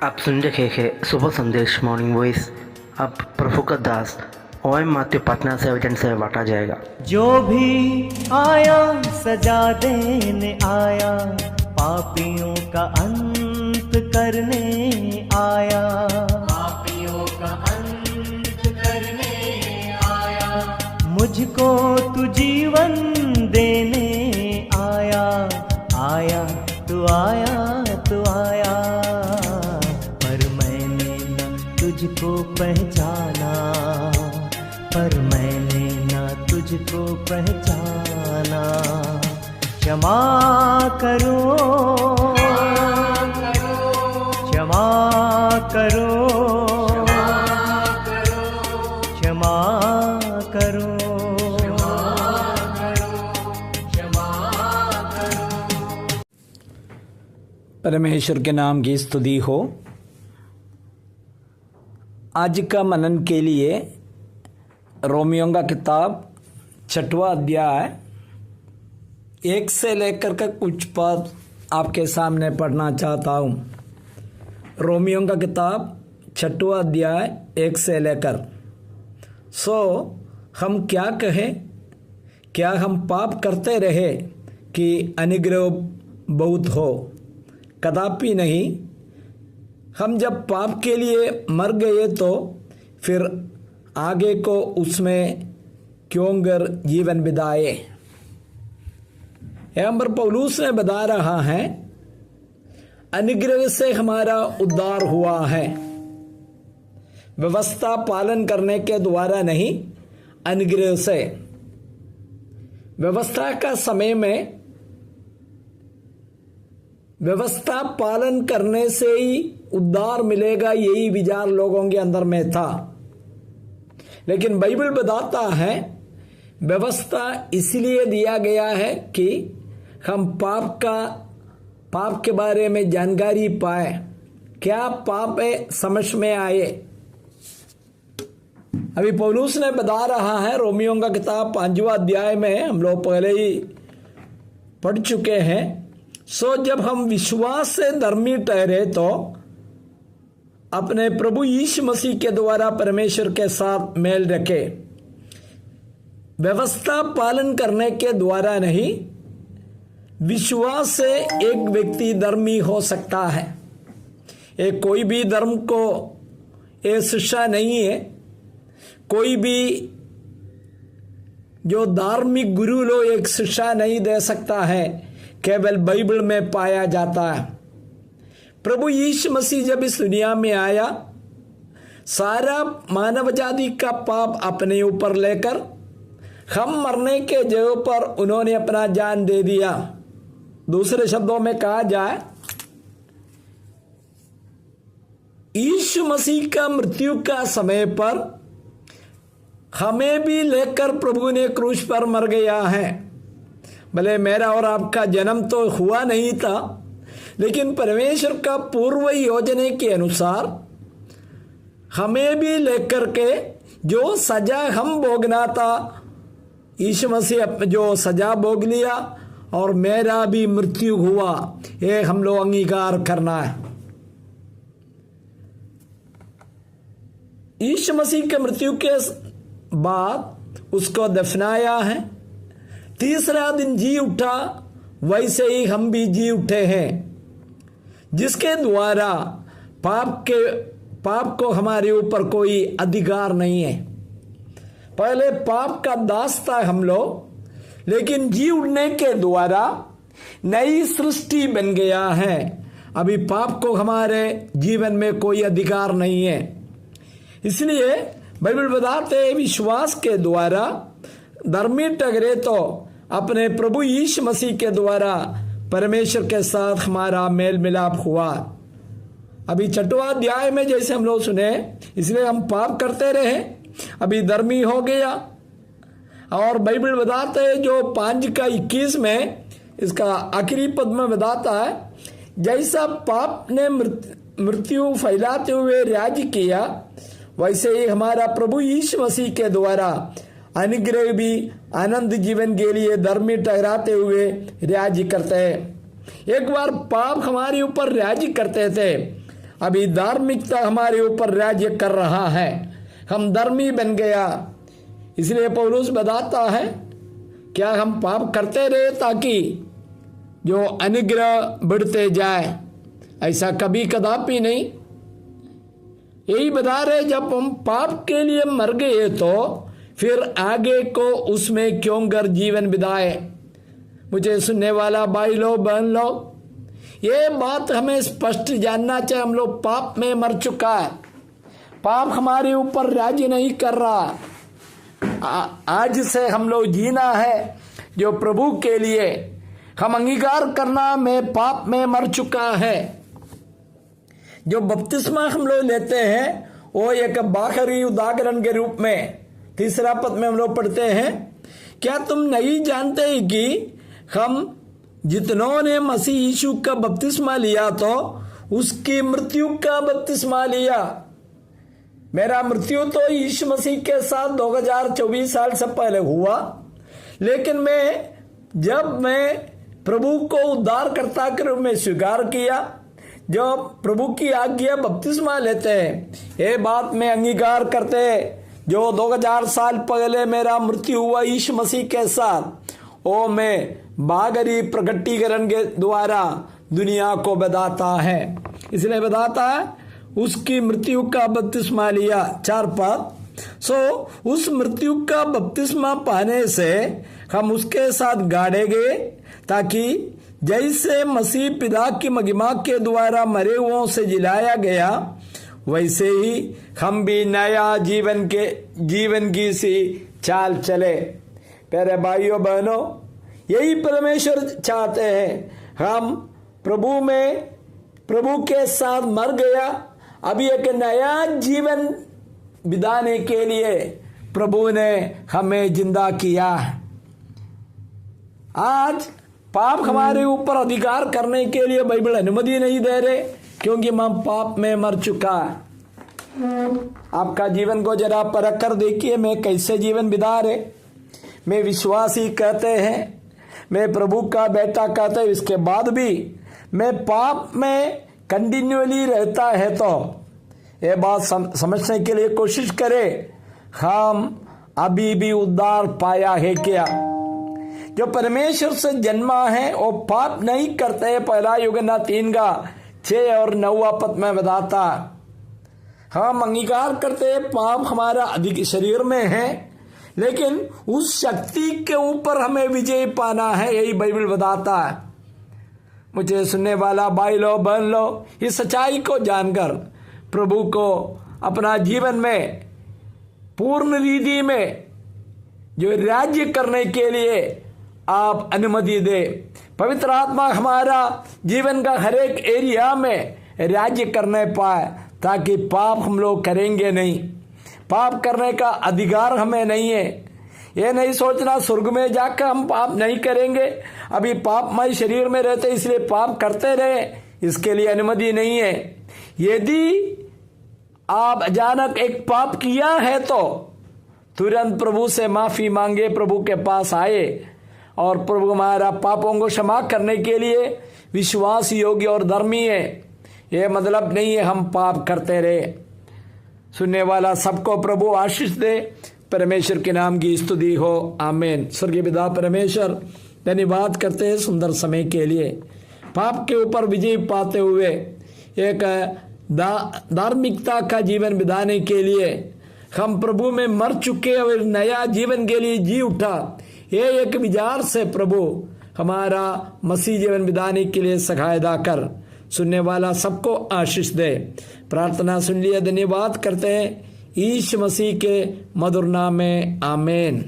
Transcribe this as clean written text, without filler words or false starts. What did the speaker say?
आप सुन रहे हैं सुबह संदेश मॉर्निंग वॉइस। अब प्रभु का दास ओएम मात्यु पटना से वचन से बांटा जाएगा। जो भी आया सजा देने आया, पापियों का अंत करने आया, पापियों का अंत करने आया। मुझको तू जीवन देने आया, आया तू आया तू आया। पर मैंने न तुझको पहचाना, पर मैंने न तुझको पहचाना। क्षमा करो, क्षमा करो, क्षमा करो, परमेश्वर के नाम की स्तुति हो। आज का मनन के लिए रोमियों का किताब 6वां अध्याय 1 से लेकर के कुछ पद आपके सामने पढ़ना चाहता हूँ। रोमियों का किताब 6वां अध्याय 1 से लेकर। हम क्या कहें? क्या हम पाप करते रहे कि अनुग्रह बहुत हो? कदापि नहीं। हम जब पाप के लिए मर गए तो फिर आगे को उसमें क्यों कर जीवन बिताए? यहाँ पर पौलुस ने बता रहा है अनुग्रह से हमारा उद्धार हुआ है, व्यवस्था पालन करने के द्वारा नहीं, अनुग्रह से। व्यवस्था का समय में व्यवस्था पालन करने से ही उद्धार मिलेगा, यही विचार लोगों के अंदर में था। लेकिन बाइबल बताता है व्यवस्था इसलिए दिया गया है कि हम पाप के बारे में जानकारी पाए, क्या पाप है समझ में आए। अभी पौलुस ने बता रहा है, रोमियों का किताब 5वां अध्याय में हम लोग पहले ही पढ़ चुके हैं। जब हम विश्वास से धर्मी ठहरे तो अपने प्रभु यीशु मसीह के द्वारा परमेश्वर के साथ मेल रखे। व्यवस्था पालन करने के द्वारा नहीं, विश्वास से एक व्यक्ति धर्मी हो सकता है। एक कोई भी धर्म को ये शिक्षा नहीं है। कोई भी जो धार्मिक गुरु लोग एक शिक्षा नहीं दे सकता है, केवल बाइबल में पाया जाता है। प्रभु यीशु मसीह जब इस दुनिया में आया, सारा मानव जाति का पाप अपने ऊपर लेकर हम मरने के जगह पर उन्होंने अपना जान दे दिया। दूसरे शब्दों में कहा जाए, यीशु मसीह का मृत्यु का समय पर हमें भी लेकर प्रभु ने क्रूस पर मर गया है। भले मेरा और आपका जन्म तो हुआ नहीं था, लेकिन परमेश्वर का पूर्व योजना के अनुसार हमें भी लेकर के जो सजा हम भोगना था, यीशु मसीह जो सजा भोग लिया और मेरा भी मृत्यु हुआ, ये हम लोग अंगीकार करना है। यीशु मसीह के मृत्यु के बाद उसको दफनाया है, तीसरा दिन जी उठा, वैसे ही हम भी जी उठे हैं, जिसके द्वारा पाप को हमारे ऊपर कोई अधिकार नहीं है। पहले पाप का दास था हम लोग, लेकिन जी उठने के द्वारा नई सृष्टि बन गया है। अभी पाप को हमारे जीवन में कोई अधिकार नहीं है। इसलिए बाइबल बताते हैं विश्वास के द्वारा धर्मी ठहरे तो अपने प्रभु यीशु मसीह के द्वारा परमेश्वर के साथ हमारा मेल मिलाप हुआ। अभी 6वां अध्याय में जैसे हम लोग सुने, इसलिए हम पाप करते रहे, अभी धर्मी हो गया। और बाइबल बताते हैं जो 5:21 में इसका आखिरी पद में बताता है, जैसा पाप ने मृत्यु फैलाते हुए राज्य किया, वैसे ही हमारा प्रभु यीशु मसीह के द्वारा अनुग्रह भी आनंद जीवन के लिए धर्मी ठहराते हुए राज्य करते हैं। एक बार पाप हमारे ऊपर राज्य करते थे, अभी धार्मिकता हमारे ऊपर राज्य कर रहा है, हम धर्मी बन गया। इसलिए पौलुस बताता है क्या हम पाप करते रहे ताकि जो अनुग्रह बढ़ते जाए? ऐसा कभी कदापि नहीं। यही बता रहे जब हम पाप के लिए मर गए तो फिर आगे को उसमें क्यों कर जीवन बिताए? मुझे सुनने वाला भाई लो बहन लो, ये बात हमें स्पष्ट जानना चाहिए। हम लोग पाप में मर चुका है, पाप हमारे ऊपर राज्य नहीं कर रहा। आज से हम लोग जीना है जो प्रभु के लिए, हम अंगीकार करना में पाप में मर चुका है। जो बपतिस्मा हम लोग लेते हैं वो एक बाहरी उदाहरण के रूप में 3 पद में हम लोग पढ़ते हैं, क्या तुम नहीं जानते कि हम जितनों ने मसीह यीशु का बपतिस्मा लिया तो उसकी मृत्यु का बपतिस्मा लिया। मेरा मृत्यु तो यीशु मसीह के साथ 2024 साल से पहले हुआ, लेकिन जब मैं प्रभु को उद्धारकर्ता के रूप में स्वीकार किया, जो प्रभु की आज्ञा बपतिस्मा लेते हैं, ये बात में अंगीकार करते हैं जो 2000 साल पहले मेरा मृत्यु हुआ यीशु मसीह के साथ, वो मैं बागरी प्रकटीकरण के द्वारा दुनिया को बताता है। इसलिए बताता है उसकी मृत्यु का बपतिस्मा लिया। 4 पद। उस मृत्यु का बपतिस्मा पाने से हम उसके साथ गाड़े गए, ताकि जैसे मसीह पिता की महिमा के द्वारा मरे हुओं से जिलाया गया, वैसे ही हम भी नया जीवन की सी चाल चले। प्यारे भाइयों बहनों, यही परमेश्वर चाहते हैं। हम प्रभु के साथ मर गया, अभी एक नया जीवन बिताने के लिए प्रभु ने हमें जिंदा किया। आज पाप हमारे ऊपर अधिकार करने के लिए बाइबल अनुमति नहीं दे रहे, क्योंकि हम पाप में मर चुका है। आपका जीवन को जरा परख कर देखिए, मैं कैसे जीवन बिता रहे। मैं विश्वासी कहते हैं, मैं प्रभु का बेटा कहते हैं, इसके बाद भी मैं पाप में कंटिन्यूअली रहता है तो ये बात समझने के लिए कोशिश करें, हम अभी भी उद्धार पाया है क्या? जो परमेश्वर से जन्मा है वो पाप नहीं करते। पहला यूहन्ना 3:6 और 9 पद में बताता, हम अंगीकार करते पाप हमारा अधिक शरीर में है, लेकिन उस शक्ति के ऊपर हमें विजय पाना है, यही बाइबल बताता है। मुझे सुनने वाला भाई लो बहन लो, इस सच्चाई को जानकर प्रभु को अपना जीवन में पूर्ण रीति में जो राज्य करने के लिए आप अनुमति दे। पवित्र आत्मा हमारा जीवन का हर एक एरिया में राज्य करने पाए, ताकि पाप हम लोग करेंगे नहीं। पाप करने का अधिकार हमें नहीं है। ये नहीं सोचना स्वर्ग में जाकर हम पाप नहीं करेंगे, अभी पापमय शरीर में रहते इसलिए पाप करते रहे, इसके लिए अनुमति नहीं है। यदि आप अचानक एक पाप किया है तो तुरंत प्रभु से माफी मांगे, प्रभु के पास आए, और प्रभु हमारा पापों को क्षमा करने के लिए विश्वास योग्य और धर्मी है। यह मतलब नहीं है हम पाप करते रहे। सुनने वाला सबको प्रभु आशीष दे। परमेश्वर के नाम की स्तुति हो, आमीन। स्वर्गीय पिता परमेश्वर, धन्यवाद करते हैं सुंदर समय के लिए। पाप के ऊपर विजय पाते हुए एक धार्मिकता का जीवन बिताने के लिए हम प्रभु में मर चुके और नया जीवन के लिए जी उठा, ये एक विचार से प्रभु हमारा मसीह जीवन बिताने के लिए सहायता कर। सुनने वाला सबको आशीष दे। प्रार्थना सुन लिया, धन्यवाद करते हैं यीशु मसीह के मधुर नाम में, आमीन।